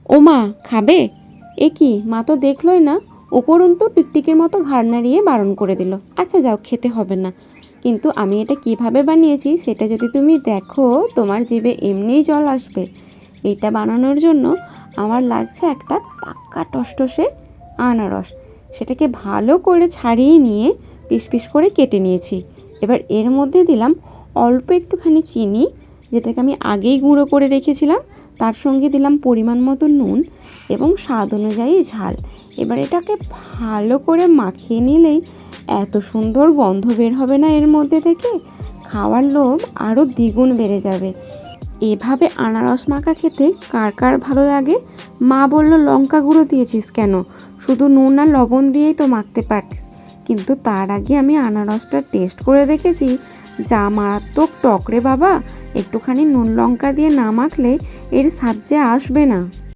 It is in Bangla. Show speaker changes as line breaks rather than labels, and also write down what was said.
ও মা, খাবে? এ কি, মা তো দেখলোই না, উপরন্তু টিকটিকির মতো ঘাড় নাড়িয়ে বারণ করে দিল। আচ্ছা যাও, খেতে হবে না। কিন্তু আমি এটা কিভাবে বানিয়েছি সেটা যদি তুমি দেখো, তোমার জিভে এমনিই জল আসবে। এটা বানানোর জন্য আমার লাগছে একটা পাক্কা টসটসে আনারস। সেটাকে ভালো করে ছাড়িয়ে নিয়ে পিস পিস করে কেটে নিয়েছি। এবার এর মধ্যে দিলাম অল্প একটুখানি চিনি, যেটাকে আমি আগেই গুঁড়ো করে রেখেছিলাম। তার সঙ্গে দিলাম পরিমাণ মতো নুন এবং স্বাদ অনুযায়ী ঝাল। এবার এটাকে ভালো করে মাখিয়ে নিলেই এত সুন্দর গন্ধ বের হবে না এর মধ্যে থেকে, খাওয়ার লোভ আরও দ্বিগুণ বেড়ে যাবে। এভাবে আনারস মাখা খেতে কার কার ভালো লাগে? মা বলল, লঙ্কা গুঁড়ো দিয়েছিস কেন? শুধু নুন আর লবণ দিয়েই তো মাখতে পারতিস। কিন্তু তার আগে আমি আনারসটা টেস্ট করে দেখেছি, যা মারাত্মক টক রে বাবা। একটুখানি নুন লঙ্কা দিয়ে না মাখলে এর স্বাদ যে আসবে না।